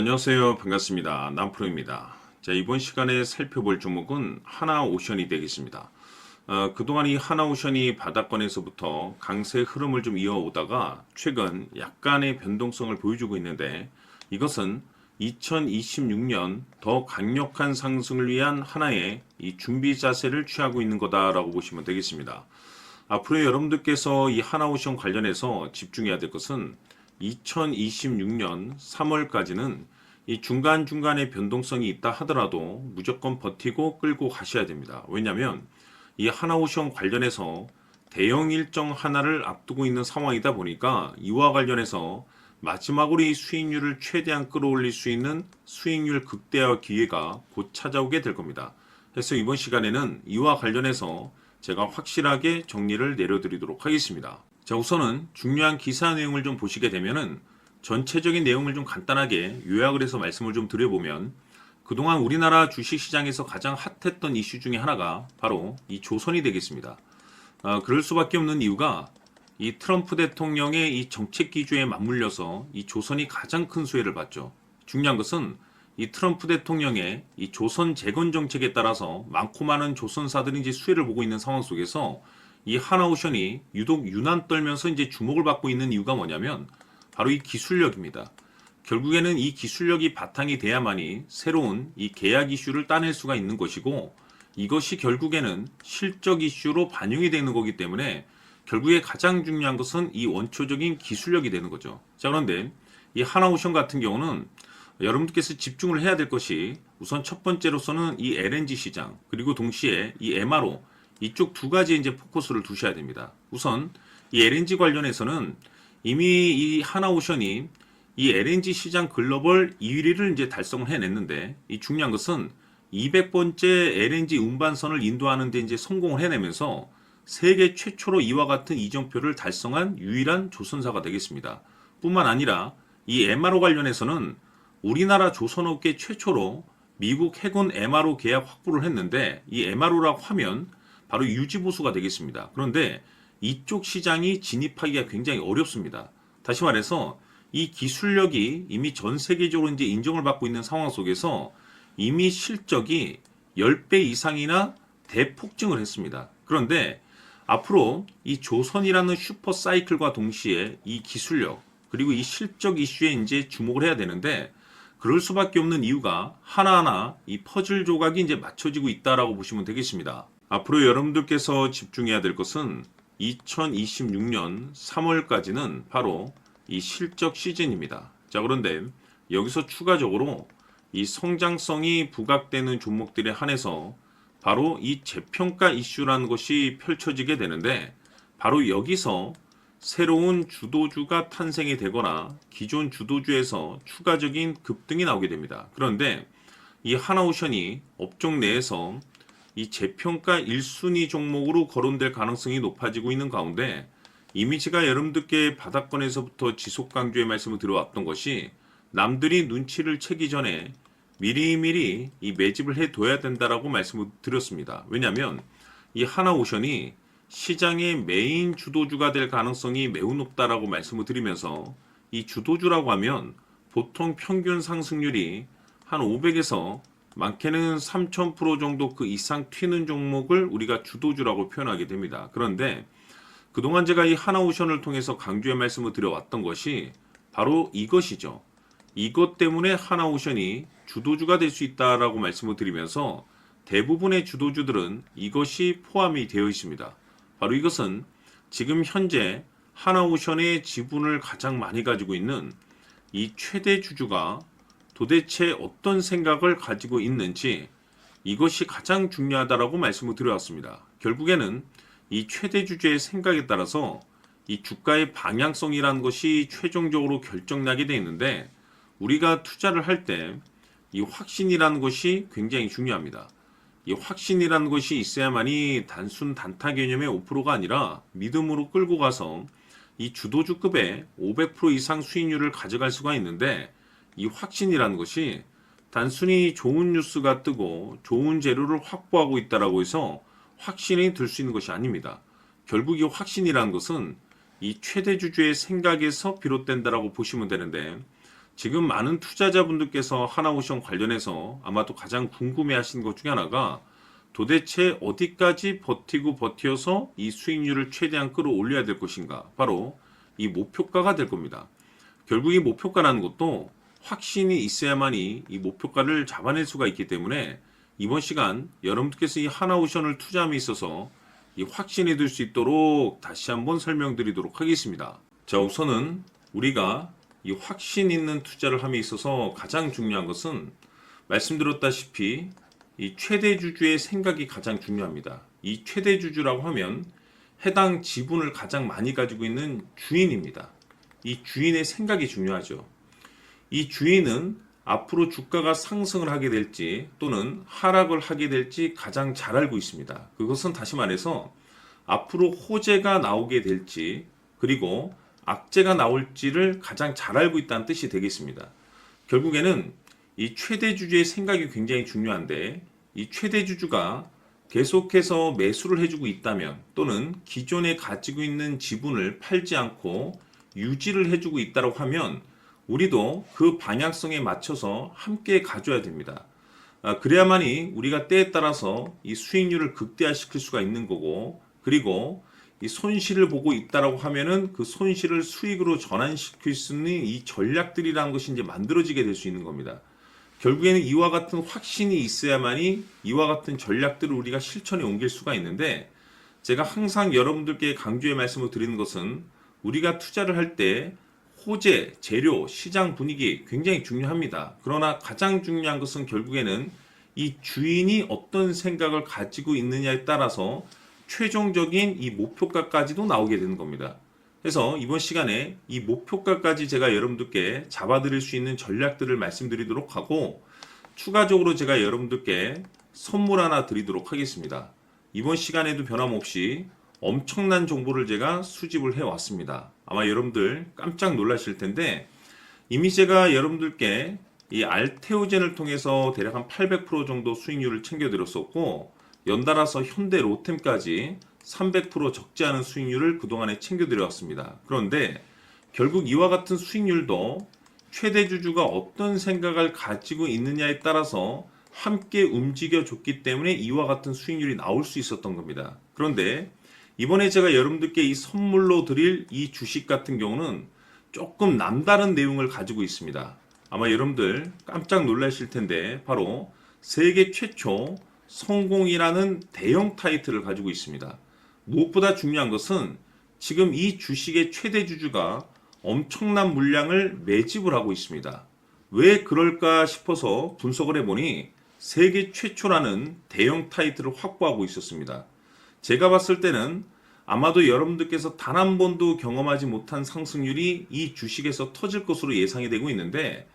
안녕하세요. 반갑습니다. 남프로입니다. 자, 이번 시간에 살펴볼 종목은 하나오션이 되겠습니다. 그동안 이 하나오션이 바닥권에서부터 강세 흐름을 좀 이어오다가 최근 약간의 변동성을 보여주고 있는데, 이것은 2026년 더 강력한 상승을 위한 하나의 이 준비 자세를 취하고 있는 거다라고 보시면 되겠습니다. 앞으로 여러분들께서 이 하나오션 관련해서 집중해야 될 것은 2026년 3월까지는 이 중간중간에 변동성이 있다 하더라도 무조건 버티고 끌고 가셔야 됩니다. 왜냐하면 이 하나오션 관련해서 대형 일정 하나를 앞두고 있는 상황이다 보니까 이와 관련해서 마지막으로 이 수익률을 최대한 끌어올릴 수 있는 수익률 극대화 기회가 곧 찾아오게 될 겁니다. 그래서 이번 시간에는 이와 관련해서 제가 확실하게 정리를 내려드리도록 하겠습니다. 자, 우선은 중요한 기사 내용을 좀 보시게 되면은 전체적인 내용을 좀 간단하게 요약을 해서 말씀을 좀 드려보면, 그동안 우리나라 주식시장에서 가장 핫했던 이슈 중에 하나가 바로 이 조선이 되겠습니다. 그럴 수밖에 없는 이유가 이 트럼프 대통령의 이 정책 기조에 맞물려서 이 조선이 가장 큰 수혜를 봤죠. 중요한 것은 이 트럼프 대통령의 이 조선 재건 정책에 따라서 많고 많은 조선사들이 이제 수혜를 보고 있는 상황 속에서 이 하나오션이 유독 유난 떨면서 이제 주목을 받고 있는 이유가 뭐냐면 바로 이 기술력입니다. 결국에는 이 기술력이 바탕이 돼야만이 새로운 이 계약 이슈를 따낼 수가 있는 것이고, 이것이 결국에는 실적 이슈로 반영이 되는 거기 때문에 결국에 가장 중요한 것은 이 원초적인 기술력이 되는 거죠. 자, 그런데 이 하나오션 같은 경우는 여러분들께서 집중을 해야 될 것이, 우선 첫 번째로서는 이 LNG 시장, 그리고 동시에 이 MRO, 이쪽 두 가지에 이제 포커스를 두셔야 됩니다. 우선 이 LNG 관련해서는 이미 이 하나오션이 이 LNG 시장 글로벌 2위를 이제 달성을 해냈는데, 이 중요한 것은 200번째 LNG 운반선을 인도하는 데 이제 성공을 해내면서 세계 최초로 이와 같은 이정표를 달성한 유일한 조선사가 되겠습니다. 뿐만 아니라 이 MRO 관련해서는 우리나라 조선업계 최초로 미국 해군 MRO 계약 확보를 했는데, 이 MRO라고 하면 바로 유지보수가 되겠습니다. 그런데 이쪽 시장이 진입하기가 굉장히 어렵습니다. 다시 말해서 이 기술력이 이미 전 세계적으로 이제 인정을 받고 있는 상황 속에서 이미 실적이 10배 이상이나 대폭증을 했습니다. 그런데 앞으로 이 조선이라는 슈퍼 사이클과 동시에 이 기술력 그리고 이 실적 이슈에 이제 주목을 해야 되는데, 그럴 수밖에 없는 이유가 하나하나 이 퍼즐 조각이 이제 맞춰지고 있다라고 보시면 되겠습니다. 앞으로 여러분들께서 집중해야 될 것은 2026년 3월까지는 바로 이 실적 시즌입니다. 자, 그런데 여기서 추가적으로 이 성장성이 부각되는 종목들에 한해서 바로 이 재평가 이슈라는 것이 펼쳐지게 되는데, 바로 여기서 새로운 주도주가 탄생이 되거나 기존 주도주에서 추가적인 급등이 나오게 됩니다. 그런데 이 하나오션이 업종 내에서 이 재평가 1순위 종목으로 거론될 가능성이 높아지고 있는 가운데, 이미지가 여러분들께 바닥권에서부터 지속 강조의 말씀을 드려왔던 것이, 남들이 눈치를 채기 전에 미리미리 이 매집을 해둬야 된다라고 말씀을 드렸습니다. 왜냐하면 이 하나오션이 시장의 메인 주도주가 될 가능성이 매우 높다라고 말씀을 드리면서, 이 주도주라고 하면 보통 평균 상승률이 한 500에서 많게는 3000% 정도 그 이상 튀는 종목을 우리가 주도주라고 표현하게 됩니다. 그런데 그동안 제가 이 하나오션을 통해서 강조의 말씀을 드려왔던 것이 바로 이것이죠. 이것 때문에 하나오션이 주도주가 될 수 있다라고 말씀을 드리면서 대부분의 주도주들은 이것이 포함이 되어 있습니다. 바로 이것은 지금 현재 하나오션의 지분을 가장 많이 가지고 있는 이 최대 주주가 도대체 어떤 생각을 가지고 있는지, 이것이 가장 중요하다라고 말씀을 드려왔습니다. 결국에는 이 최대 주주의 생각에 따라서 이 주가의 방향성이라는 것이 최종적으로 결정나게 되어 있는데, 우리가 투자를 할 때 이 확신이라는 것이 굉장히 중요합니다. 이 확신이라는 것이 있어야만이 단순 단타 개념의 5%가 아니라 믿음으로 끌고 가서 이 주도주급의 500% 이상 수익률을 가져갈 수가 있는데, 이 확신이라는 것이 단순히 좋은 뉴스가 뜨고 좋은 재료를 확보하고 있다라고 해서 확신이 들 수 있는 것이 아닙니다. 결국 이 확신이라는 것은 이 최대 주주의 생각에서 비롯된다라고 보시면 되는데, 지금 많은 투자자분들께서 하나오션 관련해서 아마도 가장 궁금해 하시는 것 중에 하나가 도대체 어디까지 버티고 버텨서 이 수익률을 최대한 끌어올려야 될 것인가? 바로 이 목표가가 될 겁니다. 결국 이 목표가라는 것도 확신이 있어야만이 이 목표가를 잡아낼 수가 있기 때문에 이번 시간 여러분들께서 이 하나오션을 투자함에 있어서 이 확신이 들 수 있도록 다시 한번 설명드리도록 하겠습니다. 자, 우선은 우리가 이 확신 있는 투자를 함에 있어서 가장 중요한 것은 말씀드렸다시피 이 최대 주주의 생각이 가장 중요합니다. 이 최대 주주라고 하면 해당 지분을 가장 많이 가지고 있는 주인입니다. 이 주인의 생각이 중요하죠. 이 주인은 앞으로 주가가 상승을 하게 될지 또는 하락을 하게 될지 가장 잘 알고 있습니다. 그것은 다시 말해서 앞으로 호재가 나오게 될지 그리고 악재가 나올지를 가장 잘 알고 있다는 뜻이 되겠습니다. 결국에는 이 최대 주주의 생각이 굉장히 중요한데 이 최대 주주가 계속해서 매수를 해주고 있다면 또는 기존에 가지고 있는 지분을 팔지 않고 유지를 해주고 있다고 하면 우리도 그 방향성에 맞춰서 함께 가져야 됩니다. 그래야만이 우리가 때에 따라서 이 수익률을 극대화시킬 수가 있는 거고 그리고 이 손실을 보고 있다라고 하면은 그 손실을 수익으로 전환시킬 수 있는 이 전략들이라는 것이 이제 만들어지게 될 수 있는 겁니다. 결국에는 이와 같은 확신이 있어야만이 이와 같은 전략들을 우리가 실천에 옮길 수가 있는데 제가 항상 여러분들께 강조의 말씀을 드리는 것은 우리가 투자를 할 때 호재, 재료, 시장 분위기 굉장히 중요합니다. 그러나 가장 중요한 것은 결국에는 이 주인이 어떤 생각을 가지고 있느냐에 따라서 최종적인 이 목표가까지도 나오게 되는 겁니다. 그래서 이번 시간에 이 목표가까지 제가 여러분들께 잡아드릴 수 있는 전략들을 말씀드리도록 하고 추가적으로 제가 여러분들께 선물 하나 드리도록 하겠습니다. 이번 시간에도 변함없이 엄청난 정보를 제가 수집을 해왔습니다. 아마 여러분들 깜짝 놀라실 텐데 이미 제가 여러분들께 이 알테오젠을 통해서 대략 한 800% 정도 수익률을 챙겨드렸었고 연달아서 현대 로템까지 300% 적지 않은 수익률을 그동안에 챙겨드려왔습니다. 그런데 결국 이와 같은 수익률도 최대 주주가 어떤 생각을 가지고 있느냐에 따라서 함께 움직여줬기 때문에 이와 같은 수익률이 나올 수 있었던 겁니다. 그런데 이번에 제가 여러분들께 이 선물로 드릴 이 주식 같은 경우는 조금 남다른 내용을 가지고 있습니다. 아마 여러분들 깜짝 놀라실 텐데 바로 세계 최초 성공이라는 대형 타이틀을 가지고 있습니다. 무엇보다 중요한 것은 지금 이 주식의 최대 주주가 엄청난 물량을 매집을 하고 있습니다. 왜 그럴까 싶어서 분석을 해보니 세계 최초라는 대형 타이틀을 확보하고 있었습니다. 제가 봤을 때는 아마도 여러분들께서 단 한 번도 경험하지 못한 상승률이 이 주식에서 터질 것으로 예상이 되고 있는데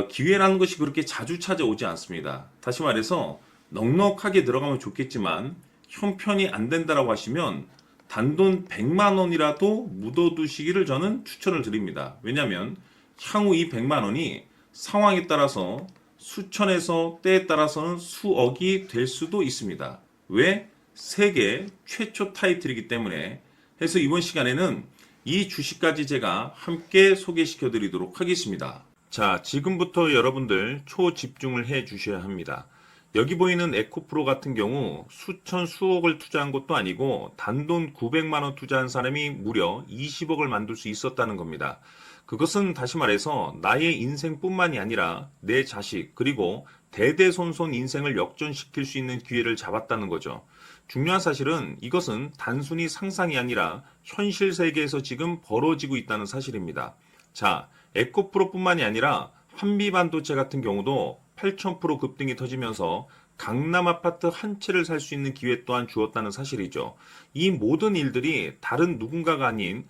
기회라는 것이 그렇게 자주 찾아오지 않습니다. 다시 말해서 넉넉하게 들어가면 좋겠지만 형편이 안 된다라고 하시면 단돈 100만 원이라도 묻어두시기를 저는 추천을 드립니다. 왜냐하면 향후 이 100만 원이 상황에 따라서 수천에서 때에 따라서는 수억이 될 수도 있습니다. 왜? 세계 최초 타이틀이기 때문에. 해서 이번 시간에는 이 주식까지 제가 함께 소개시켜 드리도록 하겠습니다. 자, 지금부터 여러분들 초집중을 해 주셔야 합니다. 여기 보이는 에코프로 같은 경우 수천 수억을 투자한 것도 아니고 단돈 900만 원 투자한 사람이 무려 20억을 만들 수 있었다는 겁니다. 그것은 다시 말해서 나의 인생뿐만이 아니라 내 자식 그리고 대대손손 인생을 역전시킬 수 있는 기회를 잡았다는 거죠. 중요한 사실은 이것은 단순히 상상이 아니라 현실 세계에서 지금 벌어지고 있다는 사실입니다. 자, 에코프로뿐만이 아니라 한미반도체 같은 경우도 8,000% 급등이 터지면서 강남 아파트 한 채를 살 수 있는 기회 또한 주었다는 사실이죠. 이 모든 일들이 다른 누군가가 아닌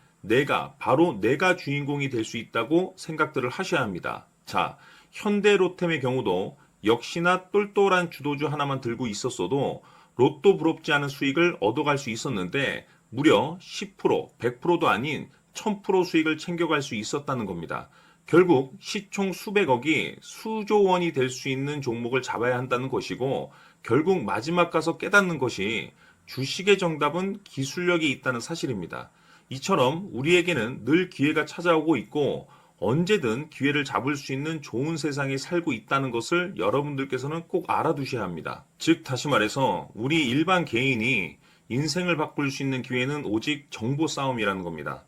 바로 내가 주인공이 될 수 있다고 생각들을 하셔야 합니다. 자, 현대로템의 경우도 역시나 똘똘한 주도주 하나만 들고 있었어도 로또 부럽지 않은 수익을 얻어갈 수 있었는데 무려 10%, 100%도 아닌 1000% 수익을 챙겨갈 수 있었다는 겁니다. 결국 시총 수백억이 수조 원이 될 수 있는 종목을 잡아야 한다는 것이고 결국 마지막 가서 깨닫는 것이 주식의 정답은 기술력이 있다는 사실입니다. 이처럼 우리에게는 늘 기회가 찾아오고 있고 언제든 기회를 잡을 수 있는 좋은 세상에 살고 있다는 것을 여러분들께서는 꼭 알아두셔야 합니다. 즉, 다시 말해서 우리 일반 개인이 인생을 바꿀 수 있는 기회는 오직 정보 싸움이라는 겁니다.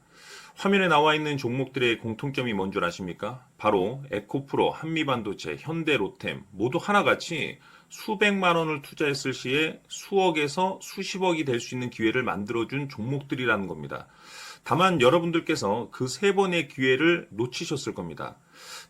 화면에 나와 있는 종목들의 공통점이 뭔 줄 아십니까? 바로 에코프로, 한미반도체, 현대로템 모두 하나같이 수백만 원을 투자했을 시에 수억에서 수십억이 될 수 있는 기회를 만들어준 종목들이라는 겁니다. 다만 여러분들께서 그 세 번의 기회를 놓치셨을 겁니다.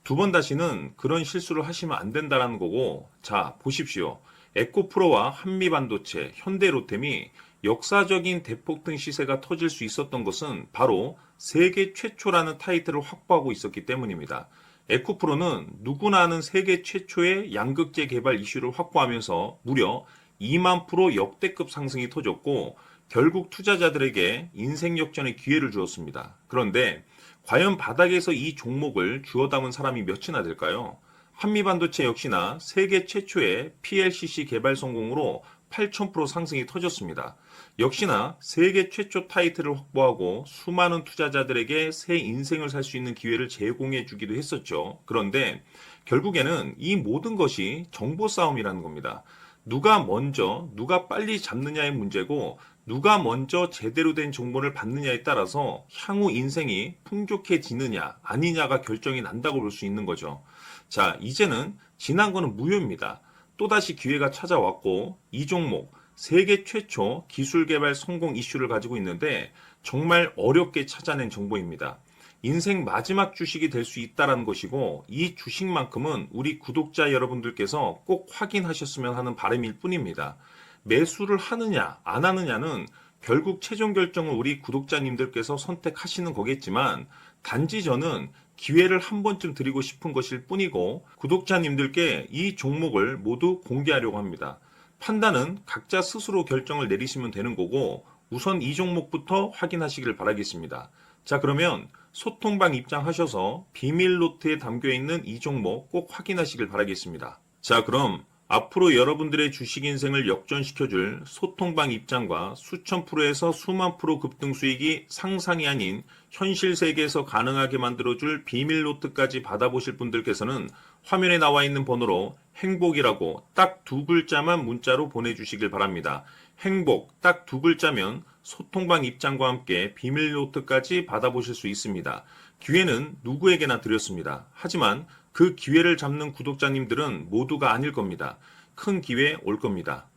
두 번 다시는 그런 실수를 하시면 안 된다는 거고, 자, 보십시오. 에코프로와 한미반도체, 현대로템이 역사적인 대폭등 시세가 터질 수 있었던 것은 바로 세계 최초라는 타이틀을 확보하고 있었기 때문입니다. 에코프로는 누구나 아는 세계 최초의 양극재 개발 이슈를 확보하면서 무려 2만 프로 역대급 상승이 터졌고 결국 투자자들에게 인생 역전의 기회를 주었습니다. 그런데 과연 바닥에서 이 종목을 주워 담은 사람이 몇이나 될까요? 한미반도체 역시나 세계 최초의 PLCC 개발 성공으로 8,000% 상승이 터졌습니다. 역시나 세계 최초 타이틀을 확보하고 수많은 투자자들에게 새 인생을 살 수 있는 기회를 제공해 주기도 했었죠. 그런데 결국에는 이 모든 것이 정보 싸움이라는 겁니다. 누가 먼저, 누가 빨리 잡느냐의 문제고 누가 먼저 제대로 된 정보를 받느냐에 따라서 향후 인생이 풍족해지느냐 아니냐가 결정이 난다고 볼 수 있는 거죠. 자, 이제는 지난 거는 무효입니다. 또다시 기회가 찾아왔고 이 종목 세계 최초 기술 개발 성공 이슈를 가지고 있는데 정말 어렵게 찾아낸 정보입니다. 인생 마지막 주식이 될 수 있다는 것이고 이 주식만큼은 우리 구독자 여러분들께서 꼭 확인하셨으면 하는 바람일 뿐입니다. 매수를 하느냐 안 하느냐는 결국 최종 결정을 우리 구독자님들께서 선택하시는 거겠지만 단지 저는 기회를 한 번쯤 드리고 싶은 것일 뿐이고 구독자님들께 이 종목을 모두 공개하려고 합니다. 판단은 각자 스스로 결정을 내리시면 되는 거고 우선 이 종목부터 확인하시길 바라겠습니다. 자, 그러면 소통방 입장하셔서 비밀 노트에 담겨 있는 이 종목 꼭 확인하시길 바라겠습니다. 자, 그럼 앞으로 여러분들의 주식 인생을 역전시켜줄 소통방 입장과 수천 프로에서 수만 프로 급등 수익이 상상이 아닌 현실 세계에서 가능하게 만들어줄 비밀 노트까지 받아보실 분들께서는 화면에 나와 있는 번호로 행복이라고 딱 두 글자만 문자로 보내주시길 바랍니다. 행복 딱 두 글자면 소통방 입장과 함께 비밀 노트까지 받아보실 수 있습니다. 기회는 누구에게나 드렸습니다. 하지만 그 기회를 잡는 구독자님들은 모두가 아닐 겁니다. 큰 기회 올 겁니다.